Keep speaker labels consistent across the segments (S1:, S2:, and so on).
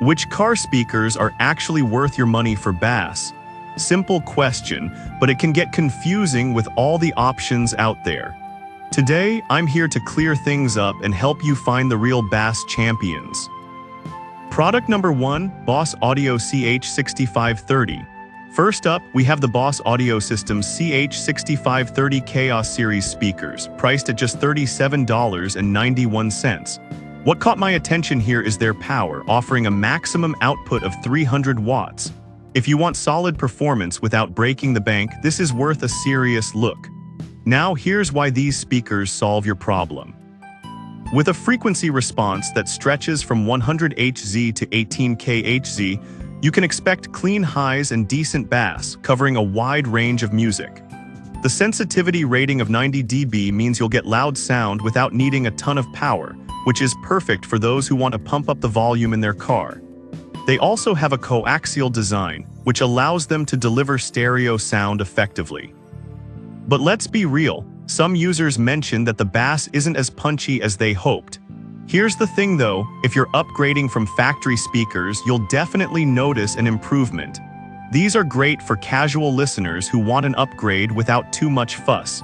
S1: Which car speakers are actually worth your money for bass? Simple question, but it can get confusing with all the options out there. Today, I'm here to clear things up and help you find the real bass champions. Product number 1, Boss Audio CH6530. First up, we have the Boss Audio System CH6530 Chaos Series speakers, priced at just $37.91. What caught my attention here is their power, offering a maximum output of 300 watts. If you want solid performance without breaking the bank, this is worth a serious look. Now, here's why these speakers solve your problem. With a frequency response that stretches from 100 Hz to 18K Hz, you can expect clean highs and decent bass, covering a wide range of music. The sensitivity rating of 90 dB means you'll get loud sound without needing a ton of power, which is perfect for those who want to pump up the volume in their car. They also have a coaxial design, which allows them to deliver stereo sound effectively. But let's be real, some users mention that the bass isn't as punchy as they hoped. Here's the thing though, if you're upgrading from factory speakers, you'll definitely notice an improvement. These are great for casual listeners who want an upgrade without too much fuss.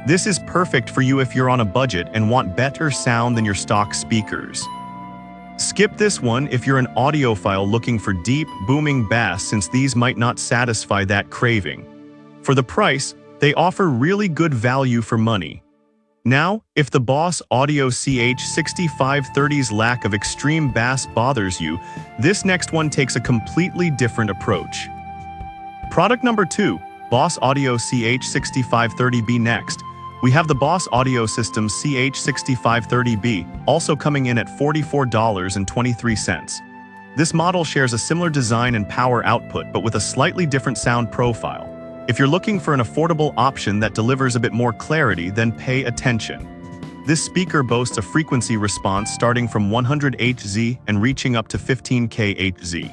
S1: This is perfect for you if you're on a budget and want better sound than your stock speakers. Skip this one if you're an audiophile looking for deep, booming bass, since these might not satisfy that craving. For the price, they offer really good value for money. Now, if the Boss Audio CH6530's lack of extreme bass bothers you, this next one takes a completely different approach. Product number 2, Boss Audio CH6530B. Next, we have the Boss Audio System CH6530B, also coming in at $44.23. This model shares a similar design and power output, but with a slightly different sound profile. If you're looking for an affordable option that delivers a bit more clarity, then pay attention. This speaker boasts a frequency response starting from 100 Hz and reaching up to 15K Hz.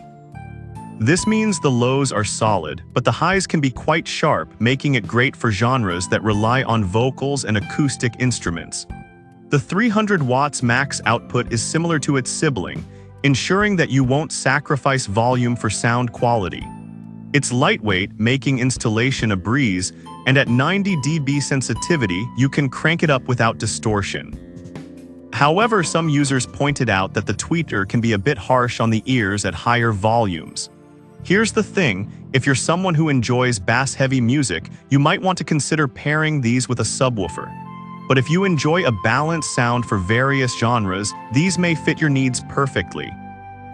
S1: This means the lows are solid, but the highs can be quite sharp, making it great for genres that rely on vocals and acoustic instruments. The 300 watts max output is similar to its sibling, ensuring that you won't sacrifice volume for sound quality. It's lightweight, making installation a breeze, and at 90 dB sensitivity, you can crank it up without distortion. However, some users pointed out that the tweeter can be a bit harsh on the ears at higher volumes. Here's the thing, if you're someone who enjoys bass-heavy music, you might want to consider pairing these with a subwoofer. But if you enjoy a balanced sound for various genres, these may fit your needs perfectly.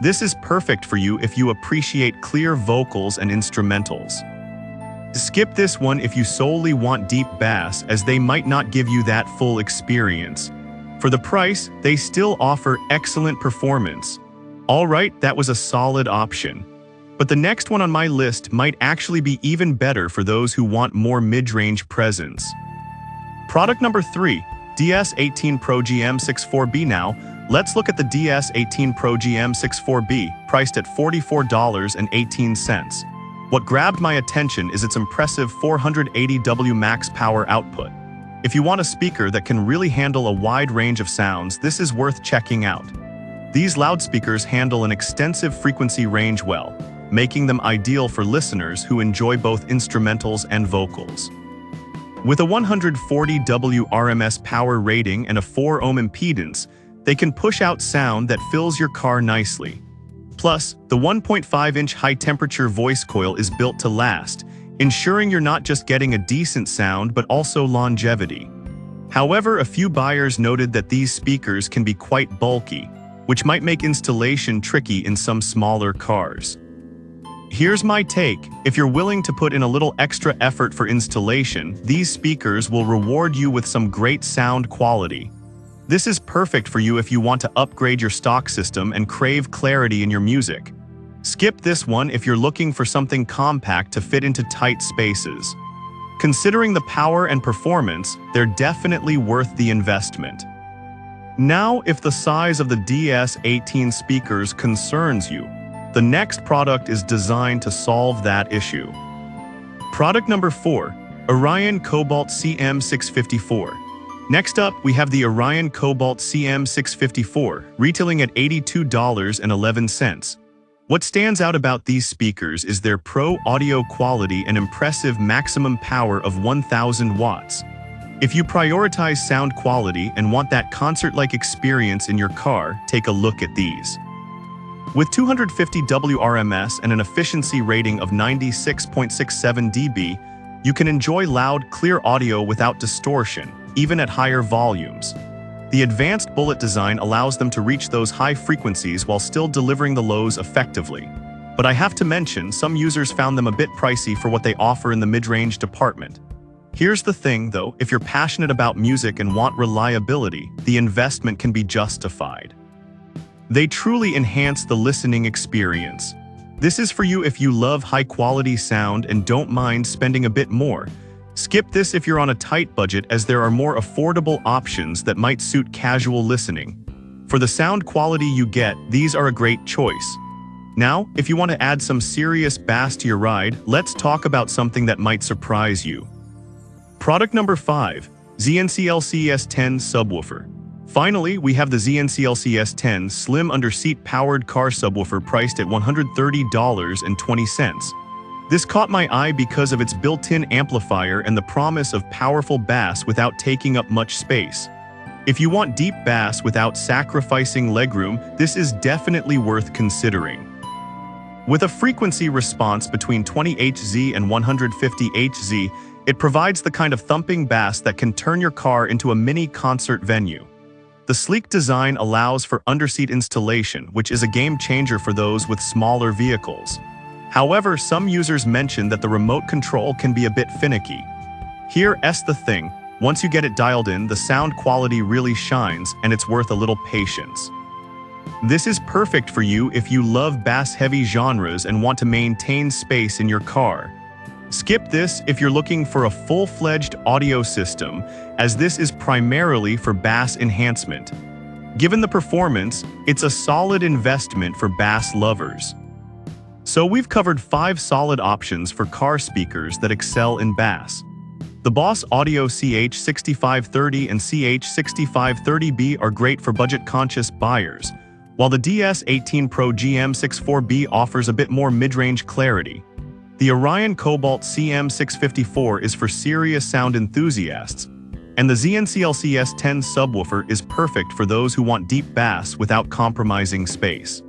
S1: This is perfect for you if you appreciate clear vocals and instrumentals. Skip this one if you solely want deep bass, as they might not give you that full experience. For the price, they still offer excellent performance. Alright, that was a solid option. But the next one on my list might actually be even better for those who want more mid-range presence. Product number 3, DS18 Pro GM64B. Now, let's look at the DS18 Pro GM64B, priced at $44.18. What grabbed my attention is its impressive 480W max power output. If you want a speaker that can really handle a wide range of sounds, this is worth checking out. These loudspeakers handle an extensive frequency range well, making them ideal for listeners who enjoy both instrumentals and vocals. With a 140W RMS power rating and a 4 ohm impedance, they can push out sound that fills your car nicely. Plus, the 1.5-inch high-temperature voice coil is built to last, ensuring you're not just getting a decent sound but also longevity. However, a few buyers noted that these speakers can be quite bulky, which might make installation tricky in some smaller cars. Here's my take. If you're willing to put in a little extra effort for installation, these speakers will reward you with some great sound quality. This is perfect for you if you want to upgrade your stock system and crave clarity in your music. Skip this one if you're looking for something compact to fit into tight spaces. Considering the power and performance, they're definitely worth the investment. Now, if the size of the DS18 speakers concerns you, the next product is designed to solve that issue. Product number 4, Orion Cobalt CM654. Next up, we have the Orion Cobalt CM654, retailing at $82.11. What stands out about these speakers is their pro audio quality and impressive maximum power of 1000 watts. If you prioritize sound quality and want that concert-like experience in your car, take a look at these. With 250 WRMS and an efficiency rating of 96.67 dB, you can enjoy loud, clear audio without distortion, even at higher volumes. The advanced bullet design allows them to reach those high frequencies while still delivering the lows effectively. But I have to mention, some users found them a bit pricey for what they offer in the mid-range department. Here's the thing, though, if you're passionate about music and want reliability, the investment can be justified. They truly enhance the listening experience. This is for you if you love high-quality sound and don't mind spending a bit more. Skip this if you're on a tight budget, as there are more affordable options that might suit casual listening. For the sound quality you get, these are a great choice. Now, if you want to add some serious bass to your ride, let's talk about something that might surprise you. Product number 5, ZNCL-CS10 Subwoofer. Finally, we have the ZNCL-CS10 Slim Under-Seat Powered Car Subwoofer priced at $130.20. This caught my eye because of its built-in amplifier and the promise of powerful bass without taking up much space. If you want deep bass without sacrificing legroom, this is definitely worth considering. With a frequency response between 20 Hz and 150 Hz, it provides the kind of thumping bass that can turn your car into a mini concert venue. The sleek design allows for underseat installation, which is a game changer for those with smaller vehicles. However, some users mention that the remote control can be a bit finicky. Here's the thing, once you get it dialed in, the sound quality really shines, and it's worth a little patience. This is perfect for you if you love bass-heavy genres and want to maintain space in your car. Skip this if you're looking for a full-fledged audio system, as this is primarily for bass enhancement. Given the performance, it's a solid investment for bass lovers. So we've covered 5 solid options for car speakers that excel in bass. The Boss Audio CH6530 and CH6530B are great for budget-conscious buyers, while the DS18 Pro GM64B offers a bit more mid-range clarity. The Orion Cobalt CM654 is for serious sound enthusiasts, and the ZNCL-CS10 subwoofer is perfect for those who want deep bass without compromising space.